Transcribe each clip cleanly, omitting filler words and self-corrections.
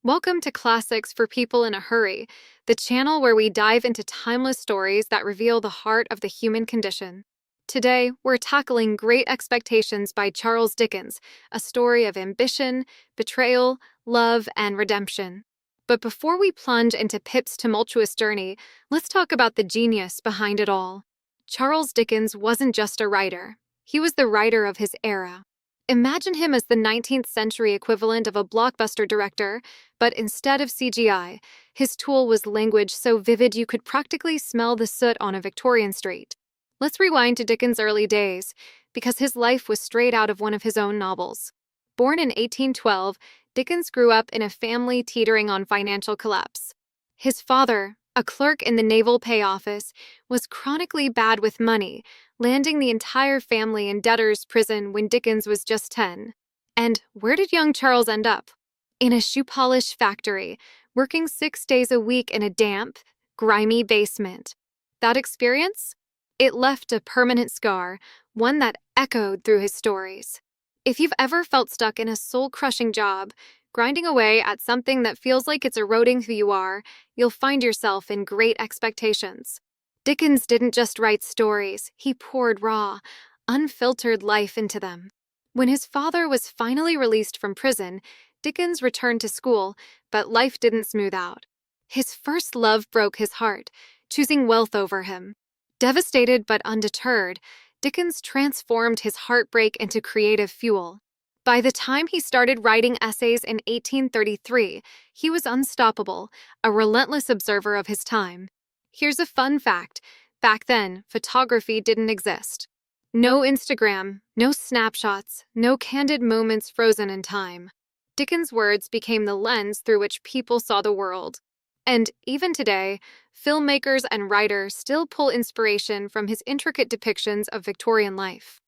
Welcome to Classics for People in a Hurry, the channel where we dive into timeless stories that reveal the heart of the human condition. Today, we're tackling Great Expectations by Charles Dickens, a story of ambition, betrayal, love, and redemption. But before we plunge into Pip's tumultuous journey, let's talk about the genius behind it all. Charles Dickens wasn't just a writer, he was the writer of his era. Imagine him as the 19th century equivalent of a blockbuster director, but instead of CGI, his tool was language so vivid you could practically smell the soot on a Victorian street. Let's rewind to Dickens' early days, because his life was straight out of one of his own novels. Born in 1812, Dickens grew up in a family teetering on financial collapse. His father, a clerk in the Naval Pay Office, was chronically bad with money, landing the entire family in debtor's prison when Dickens was just 10. And where did young Charles end up? In a shoe polish factory, working 6 days a week in a damp, grimy basement. That experience? It left a permanent scar, one that echoed through his stories. If you've ever felt stuck in a soul-crushing job, grinding away at something that feels like it's eroding who you are, you'll find yourself in Great Expectations. Dickens didn't just write stories, he poured raw, unfiltered life into them. When his father was finally released from prison, Dickens returned to school, but life didn't smooth out. His first love broke his heart, choosing wealth over him. Devastated but undeterred, Dickens transformed his heartbreak into creative fuel. By the time he started writing essays in 1833, he was unstoppable, a relentless observer of his time. Here's a fun fact. Back then, photography didn't exist. No Instagram, no snapshots, no candid moments frozen in time. Dickens' words became the lens through which people saw the world. And even today, filmmakers and writers still pull inspiration from his intricate depictions of Victorian life.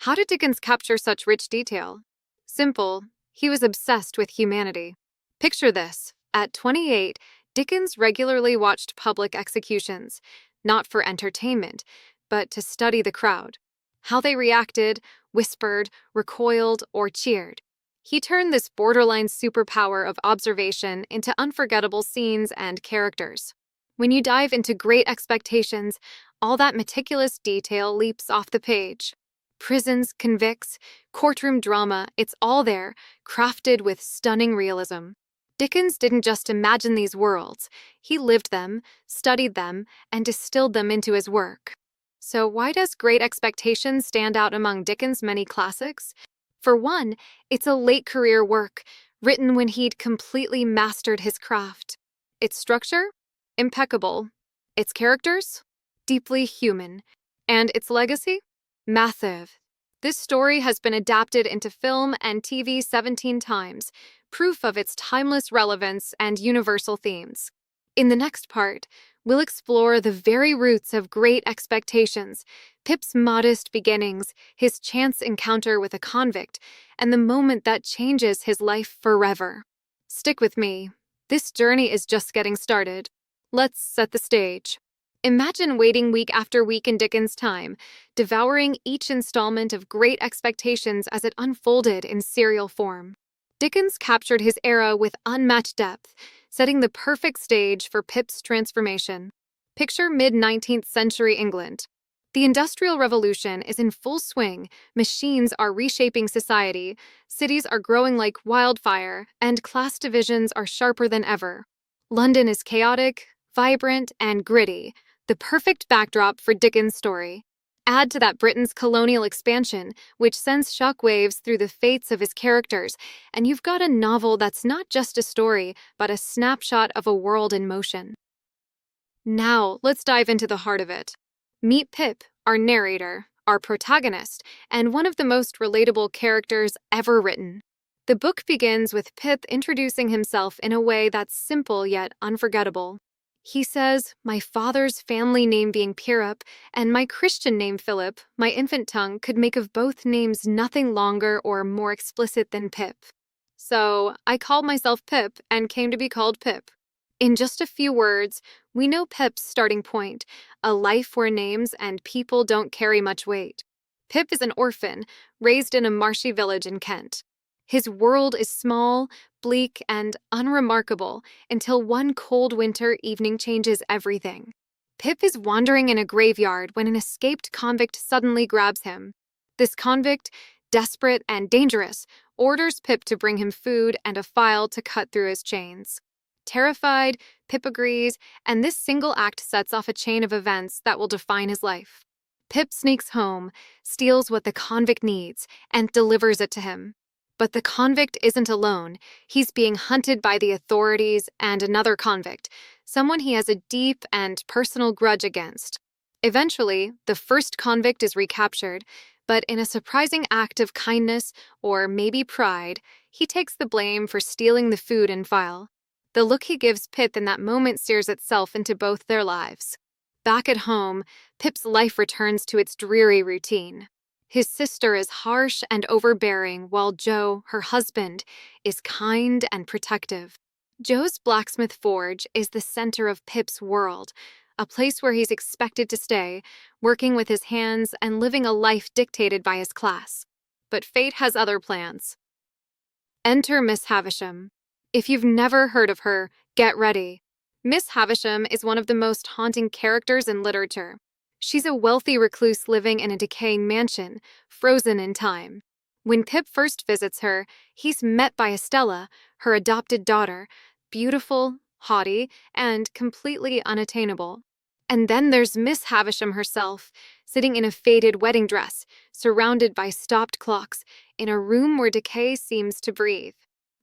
How did Dickens capture such rich detail? Simple, he was obsessed with humanity. Picture this. At 28, Dickens regularly watched public executions, not for entertainment, but to study the crowd. How they reacted, whispered, recoiled, or cheered. He turned this borderline superpower of observation into unforgettable scenes and characters. When you dive into Great Expectations, all that meticulous detail leaps off the page. Prisons, convicts, courtroom drama, it's all there, crafted with stunning realism. Dickens didn't just imagine these worlds, he lived them, studied them, and distilled them into his work. So why does Great Expectations stand out among Dickens' many classics? For one, it's a late career work, written when he'd completely mastered his craft. Its structure? Impeccable. Its characters? Deeply human. And its legacy? Massive. This story has been adapted into film and TV 17 times, proof of its timeless relevance and universal themes. In the next part, we'll explore the very roots of Great Expectations, Pip's modest beginnings, his chance encounter with a convict, and the moment that changes his life forever. Stick with me. This journey is just getting started. Let's set the stage. Imagine waiting week after week in Dickens' time, devouring each installment of Great Expectations as it unfolded in serial form. Dickens captured his era with unmatched depth, setting the perfect stage for Pip's transformation. Picture mid-19th century England. The Industrial Revolution is in full swing, machines are reshaping society, cities are growing like wildfire, and class divisions are sharper than ever. London is chaotic, vibrant, and gritty, the perfect backdrop for Dickens' story. Add to that Britain's colonial expansion, which sends shockwaves through the fates of his characters, and you've got a novel that's not just a story, but a snapshot of a world in motion. Now, let's dive into the heart of it. Meet Pip, our narrator, our protagonist, and one of the most relatable characters ever written. The book begins with Pip introducing himself in a way that's simple yet unforgettable. He says, "My father's family name being Pierup, and my Christian name Philip, my infant tongue could make of both names nothing longer or more explicit than Pip. So, I called myself Pip and came to be called Pip." In just a few words, we know Pip's starting point, a life where names and people don't carry much weight. Pip is an orphan, raised in a marshy village in Kent. His world is small, bleak and unremarkable until one cold winter evening changes everything. Pip is wandering in a graveyard when an escaped convict suddenly grabs him. This convict, desperate and dangerous, orders Pip to bring him food and a file to cut through his chains. Terrified, Pip agrees, and this single act sets off a chain of events that will define his life. Pip sneaks home, steals what the convict needs, and delivers it to him. But the convict isn't alone. He's being hunted by the authorities and another convict, someone he has a deep and personal grudge against. Eventually, the first convict is recaptured, but in a surprising act of kindness, or maybe pride, he takes the blame for stealing the food and file. The look he gives Pip in that moment sears itself into both their lives. Back at home, Pip's life returns to its dreary routine. His sister is harsh and overbearing, while Joe, her husband, is kind and protective. Joe's blacksmith forge is the center of Pip's world, a place where he's expected to stay, working with his hands and living a life dictated by his class. But fate has other plans. Enter Miss Havisham. If you've never heard of her, get ready. Miss Havisham is one of the most haunting characters in literature. She's a wealthy recluse living in a decaying mansion, frozen in time. When Pip first visits her, he's met by Estella, her adopted daughter, beautiful, haughty, and completely unattainable. And then there's Miss Havisham herself, sitting in a faded wedding dress, surrounded by stopped clocks, in a room where decay seems to breathe.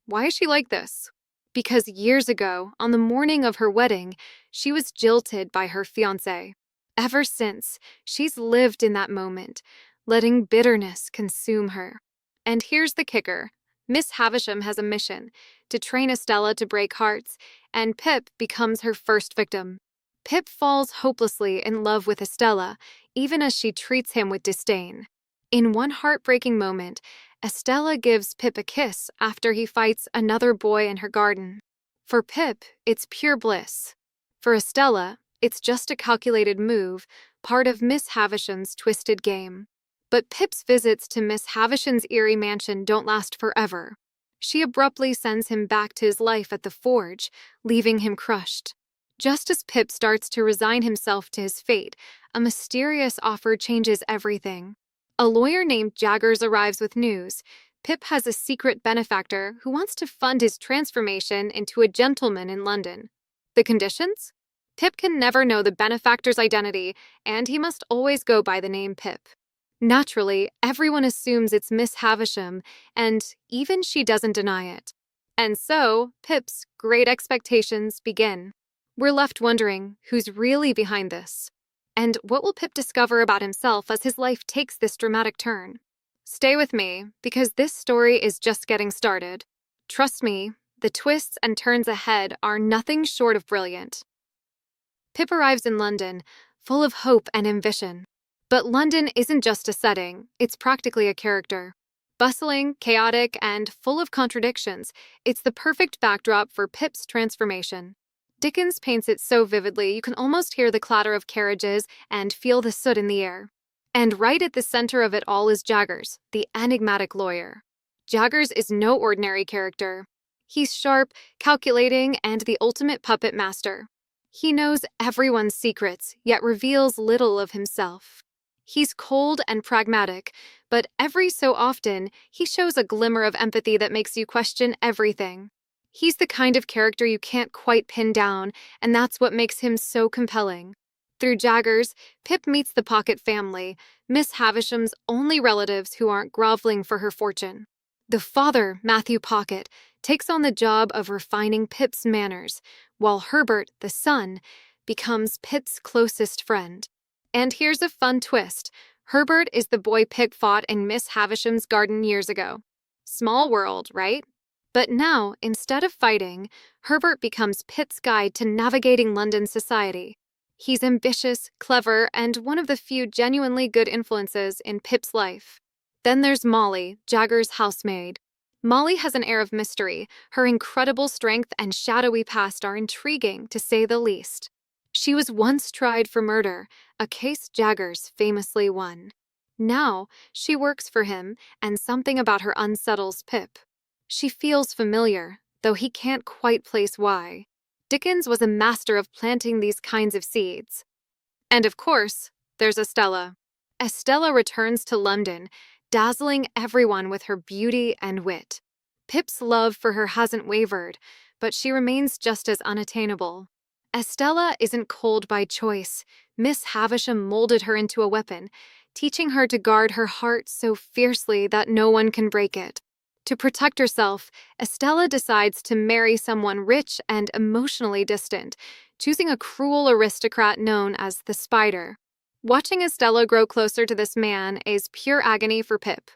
Why is she like this? Because years ago, on the morning of her wedding, she was jilted by her fiancé. Ever since, she's lived in that moment, letting bitterness consume her. And here's the kicker. Miss Havisham has a mission, to train Estella to break hearts, and Pip becomes her first victim. Pip falls hopelessly in love with Estella, even as she treats him with disdain. In one heartbreaking moment, Estella gives Pip a kiss after he fights another boy in her garden. For Pip, it's pure bliss. For Estella, it's just a calculated move, part of Miss Havisham's twisted game. But Pip's visits to Miss Havisham's eerie mansion don't last forever. She abruptly sends him back to his life at the forge, leaving him crushed. Just as Pip starts to resign himself to his fate, a mysterious offer changes everything. A lawyer named Jaggers arrives with news. Pip has a secret benefactor who wants to fund his transformation into a gentleman in London. The conditions? Pip can never know the benefactor's identity, and he must always go by the name Pip. Naturally, everyone assumes it's Miss Havisham, and even she doesn't deny it. And so, Pip's great expectations begin. We're left wondering who's really behind this. And what will Pip discover about himself as his life takes this dramatic turn? Stay with me, because this story is just getting started. Trust me, the twists and turns ahead are nothing short of brilliant. Pip arrives in London, full of hope and ambition. But London isn't just a setting, it's practically a character. Bustling, chaotic, and full of contradictions, it's the perfect backdrop for Pip's transformation. Dickens paints it so vividly you can almost hear the clatter of carriages and feel the soot in the air. And right at the center of it all is Jaggers, the enigmatic lawyer. Jaggers is no ordinary character. He's sharp, calculating, and the ultimate puppet master. He knows everyone's secrets, yet reveals little of himself. He's cold and pragmatic, but every so often, he shows a glimmer of empathy that makes you question everything. He's the kind of character you can't quite pin down, and that's what makes him so compelling. Through Jaggers, Pip meets the Pocket family, Miss Havisham's only relatives who aren't groveling for her fortune. The father, Matthew Pocket, takes on the job of refining Pip's manners, while Herbert, the son, becomes Pip's closest friend. And here's a fun twist. Herbert is the boy Pip fought in Miss Havisham's garden years ago. Small world, right? But now, instead of fighting, Herbert becomes Pip's guide to navigating London society. He's ambitious, clever, and one of the few genuinely good influences in Pip's life. Then there's Molly, Jaggers' housemaid. Molly has an air of mystery. Her incredible strength and shadowy past are intriguing, to say the least. She was once tried for murder, a case Jaggers famously won. Now, she works for him, and something about her unsettles Pip. She feels familiar, though he can't quite place why. Dickens was a master of planting these kinds of seeds. And of course, there's Estella. Estella returns to London, dazzling everyone with her beauty and wit. Pip's love for her hasn't wavered, but she remains just as unattainable. Estella isn't cold by choice. Miss Havisham molded her into a weapon, teaching her to guard her heart so fiercely that no one can break it. To protect herself, Estella decides to marry someone rich and emotionally distant, choosing a cruel aristocrat known as the Spider. Watching Estella grow closer to this man is pure agony for Pip.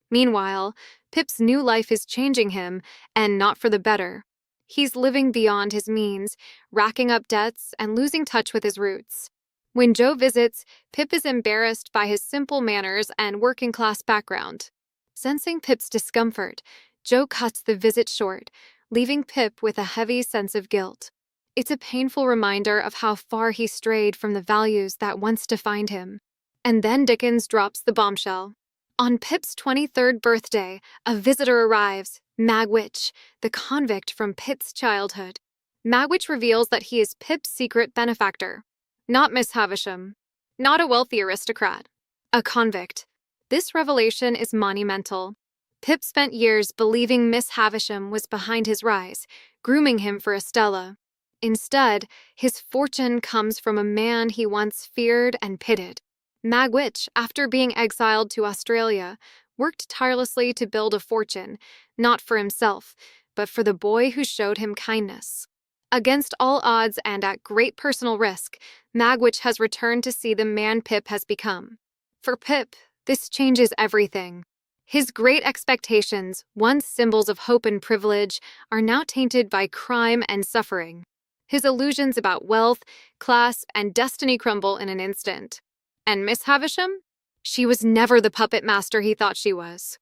Meanwhile, Pip's new life is changing him, and not for the better. He's living beyond his means, racking up debts and losing touch with his roots. When Joe visits, Pip is embarrassed by his simple manners and working-class background. Sensing Pip's discomfort, Joe cuts the visit short, leaving Pip with a heavy sense of guilt. It's a painful reminder of how far he strayed from the values that once defined him. And then Dickens drops the bombshell. On Pip's 23rd birthday, a visitor arrives, Magwitch, the convict from Pip's childhood. Magwitch reveals that he is Pip's secret benefactor. Not Miss Havisham. Not a wealthy aristocrat. A convict. This revelation is monumental. Pip spent years believing Miss Havisham was behind his rise, grooming him for Estella. Instead, his fortune comes from a man he once feared and pitied. Magwitch, after being exiled to Australia, worked tirelessly to build a fortune, not for himself, but for the boy who showed him kindness. Against all odds and at great personal risk, Magwitch has returned to see the man Pip has become. For Pip, this changes everything. His great expectations, once symbols of hope and privilege, are now tainted by crime and suffering. His illusions about wealth, class, and destiny crumble in an instant. And Miss Havisham? She was never the puppet master he thought she was.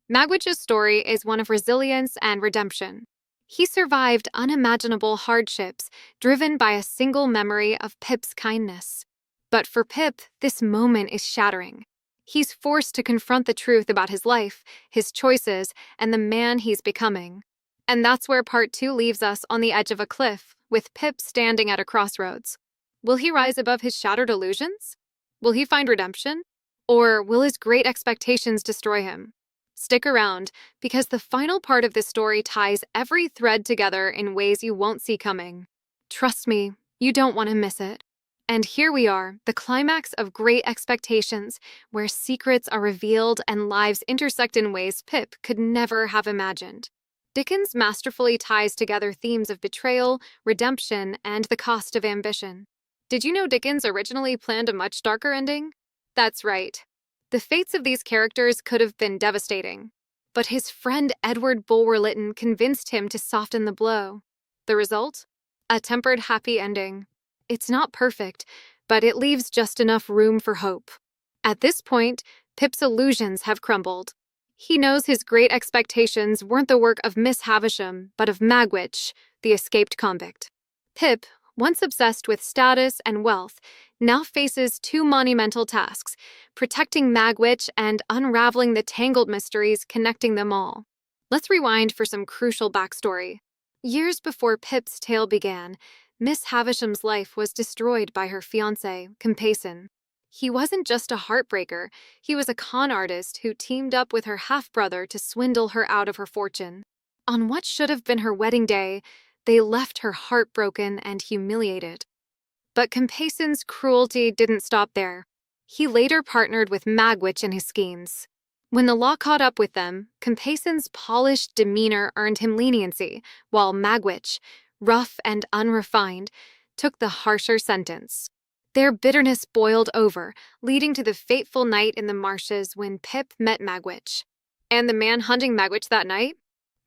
Magwitch's story is one of resilience and redemption. He survived unimaginable hardships, driven by a single memory of Pip's kindness. But for Pip, this moment is shattering. He's forced to confront the truth about his life, his choices, and the man he's becoming. And that's where part 2 leaves us on the edge of a cliff, with Pip standing at a crossroads. Will he rise above his shattered illusions? Will he find redemption? Or will his great expectations destroy him? Stick around, because the final part of this story ties every thread together in ways you won't see coming. Trust me, you don't want to miss it. And here we are, the climax of Great Expectations, where secrets are revealed and lives intersect in ways Pip could never have imagined. Dickens masterfully ties together themes of betrayal, redemption, and the cost of ambition. Did you know Dickens originally planned a much darker ending? That's right. The fates of these characters could have been devastating. But his friend Edward Bulwer-Lytton convinced him to soften the blow. The result? A tempered, happy ending. It's not perfect, but it leaves just enough room for hope. At this point, Pip's illusions have crumbled. He knows his great expectations weren't the work of Miss Havisham, but of Magwitch, the escaped convict. Pip, once obsessed with status and wealth, now faces 2 monumental tasks: protecting Magwitch and unraveling the tangled mysteries connecting them all. Let's rewind for some crucial backstory. Years before Pip's tale began, Miss Havisham's life was destroyed by her fiancé, Compeyson. He wasn't just a heartbreaker, he was a con artist who teamed up with her half-brother to swindle her out of her fortune. On what should have been her wedding day, they left her heartbroken and humiliated. But Compeyson's cruelty didn't stop there. He later partnered with Magwitch in his schemes. When the law caught up with them, Compeyson's polished demeanor earned him leniency, while Magwitch, rough and unrefined, took the harsher sentence. Their bitterness boiled over, leading to the fateful night in the marshes when Pip met Magwitch. And the man hunting Magwitch that night?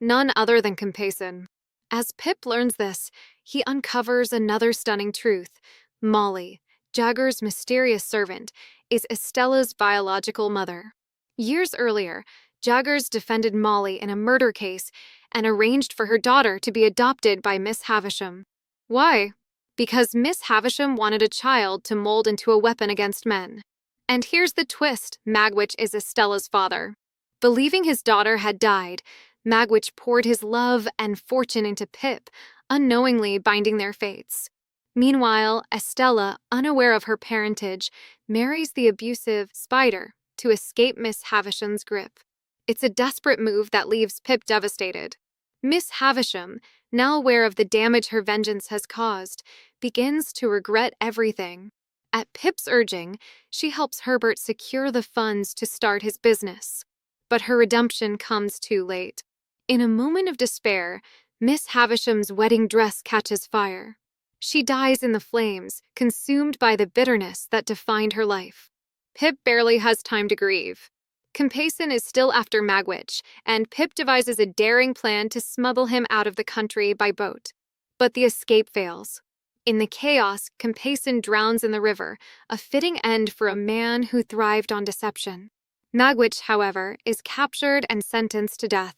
None other than Compeyson. As Pip learns this, he uncovers another stunning truth. Molly, Jagger's mysterious servant, is Estella's biological mother. Years earlier, Jaggers defended Molly in a murder case and arranged for her daughter to be adopted by Miss Havisham. Why? Because Miss Havisham wanted a child to mold into a weapon against men. And here's the twist: Magwitch is Estella's father. Believing his daughter had died, Magwitch poured his love and fortune into Pip, unknowingly binding their fates. Meanwhile, Estella, unaware of her parentage, marries the abusive Spider to escape Miss Havisham's grip. It's a desperate move that leaves Pip devastated. Miss Havisham, now aware of the damage her vengeance has caused, begins to regret everything. At Pip's urging, she helps Herbert secure the funds to start his business. But her redemption comes too late. In a moment of despair, Miss Havisham's wedding dress catches fire. She dies in the flames, consumed by the bitterness that defined her life. Pip barely has time to grieve. Compeyson is still after Magwitch, and Pip devises a daring plan to smuggle him out of the country by boat. But the escape fails. In the chaos, Compeyson drowns in the river, a fitting end for a man who thrived on deception. Magwitch, however, is captured and sentenced to death.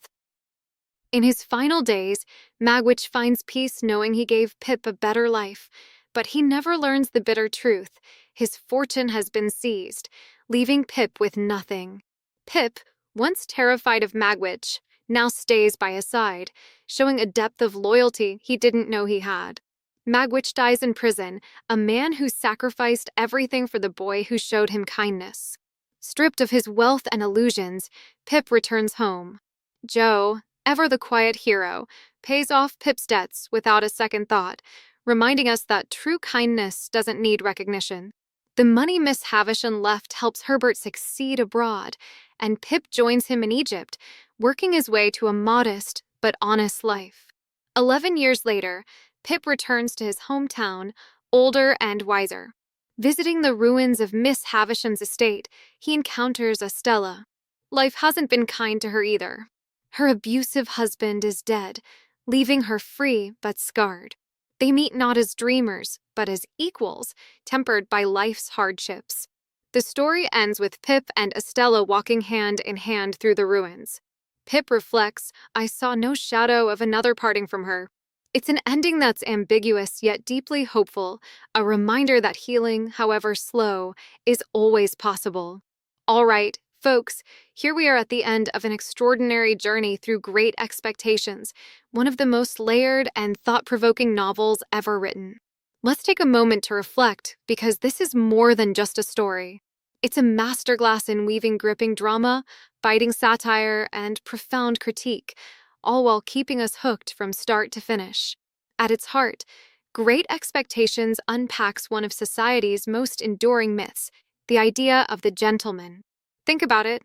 In his final days, Magwitch finds peace knowing he gave Pip a better life, but he never learns the bitter truth. His fortune has been seized, leaving Pip with nothing. Pip, once terrified of Magwitch, now stays by his side, showing a depth of loyalty he didn't know he had. Magwitch dies in prison, a man who sacrificed everything for the boy who showed him kindness. Stripped of his wealth and illusions, Pip returns home. Joe, ever the quiet hero, pays off Pip's debts without a second thought, reminding us that true kindness doesn't need recognition. The money Miss Havisham left helps Herbert succeed abroad, and Pip joins him in Egypt, working his way to a modest but honest life. 11 years later, Pip returns to his hometown, older and wiser. Visiting the ruins of Miss Havisham's estate, he encounters Estella. Life hasn't been kind to her either. Her abusive husband is dead, leaving her free but scarred. They meet not as dreamers, but as equals, tempered by life's hardships. The story ends with Pip and Estella walking hand in hand through the ruins. Pip reflects, "I saw no shadow of another parting from her." It's an ending that's ambiguous yet deeply hopeful, a reminder that healing, however slow, is always possible. All right, folks, here we are at the end of an extraordinary journey through Great Expectations, one of the most layered and thought-provoking novels ever written. Let's take a moment to reflect, because this is more than just a story. It's a masterclass in weaving gripping drama, biting satire, and profound critique, all while keeping us hooked from start to finish. At its heart, Great Expectations unpacks one of society's most enduring myths, the idea of the gentleman. Think about it.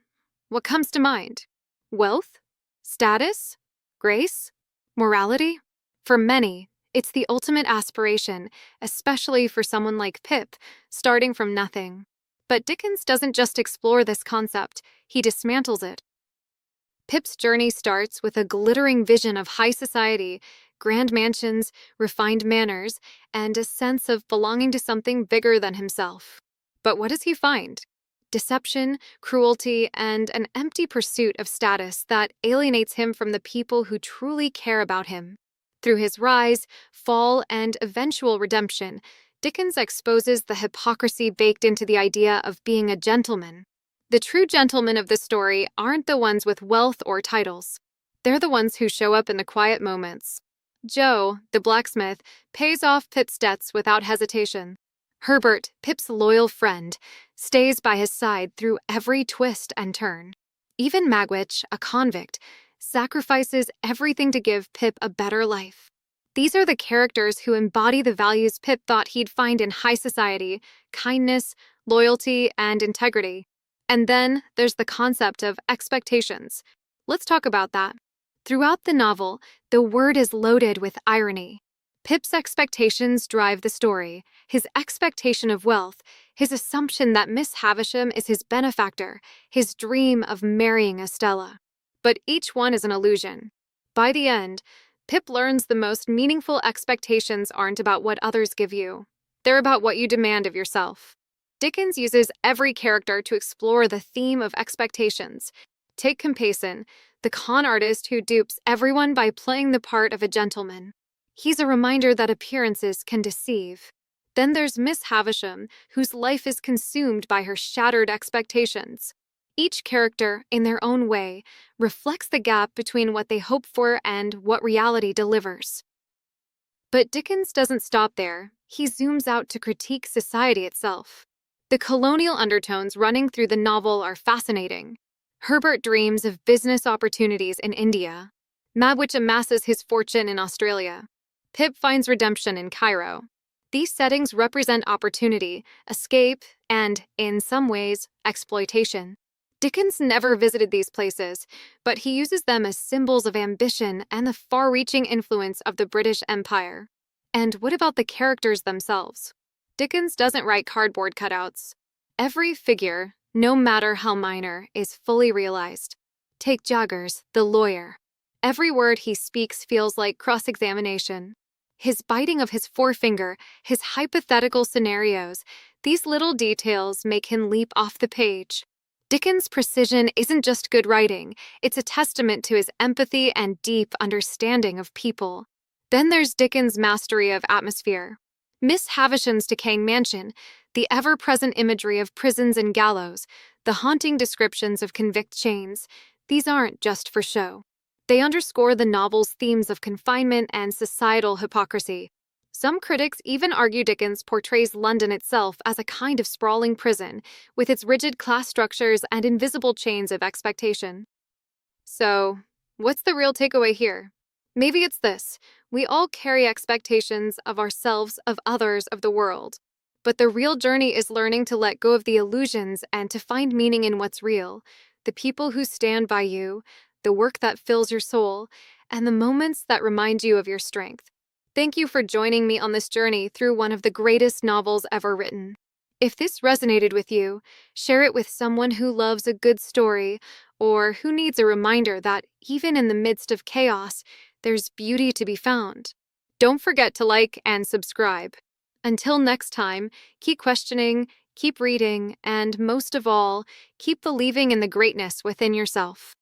What comes to mind? Wealth? Status? Grace? Morality? For many, it's the ultimate aspiration, especially for someone like Pip, starting from nothing. But Dickens doesn't just explore this concept, he dismantles it. Pip's journey starts with a glittering vision of high society, grand mansions, refined manners, and a sense of belonging to something bigger than himself. But what does he find? Deception, cruelty, and an empty pursuit of status that alienates him from the people who truly care about him. Through his rise, fall, and eventual redemption, Dickens exposes the hypocrisy baked into the idea of being a gentleman. The true gentlemen of the story aren't the ones with wealth or titles. They're the ones who show up in the quiet moments. Joe, the blacksmith, pays off Pip's debts without hesitation. Herbert, Pip's loyal friend, stays by his side through every twist and turn. Even Magwitch, a convict, sacrifices everything to give Pip a better life. These are the characters who embody the values Pip thought he'd find in high society: kindness, loyalty, and integrity. And then there's the concept of expectations. Let's talk about that. Throughout the novel, the word is loaded with irony. Pip's expectations drive the story, his expectation of wealth, his assumption that Miss Havisham is his benefactor, his dream of marrying Estella. But each one is an illusion. By the end, Pip learns the most meaningful expectations aren't about what others give you. They're about what you demand of yourself. Dickens uses every character to explore the theme of expectations. Take Compeyson, the con artist who dupes everyone by playing the part of a gentleman. He's a reminder that appearances can deceive. Then there's Miss Havisham, whose life is consumed by her shattered expectations. Each character, in their own way, reflects the gap between what they hope for and what reality delivers. But Dickens doesn't stop there. He zooms out to critique society itself. The colonial undertones running through the novel are fascinating. Herbert dreams of business opportunities in India. Magwitch amasses his fortune in Australia. Pip finds redemption in Cairo. These settings represent opportunity, escape, and, in some ways, exploitation. Dickens never visited these places, but he uses them as symbols of ambition and the far-reaching influence of the British Empire. And what about the characters themselves? Dickens doesn't write cardboard cutouts. Every figure, no matter how minor, is fully realized. Take Jaggers, the lawyer. Every word he speaks feels like cross-examination. His biting of his forefinger, his hypothetical scenarios, these little details make him leap off the page. Dickens' precision isn't just good writing, it's a testament to his empathy and deep understanding of people. Then there's Dickens' mastery of atmosphere. Miss Havisham's decaying mansion, the ever-present imagery of prisons and gallows, the haunting descriptions of convict chains, these aren't just for show. They underscore the novel's themes of confinement and societal hypocrisy. Some critics even argue Dickens portrays London itself as a kind of sprawling prison, with its rigid class structures and invisible chains of expectation. So, what's the real takeaway here? Maybe it's this: we all carry expectations of ourselves, of others, of the world. But the real journey is learning to let go of the illusions and to find meaning in what's real, the people who stand by you, the work that fills your soul, and the moments that remind you of your strength. Thank you for joining me on this journey through one of the greatest novels ever written. If this resonated with you, share it with someone who loves a good story or who needs a reminder that even in the midst of chaos, there's beauty to be found. Don't forget to like and subscribe. Until next time, keep questioning, keep reading, and most of all, keep believing in the greatness within yourself.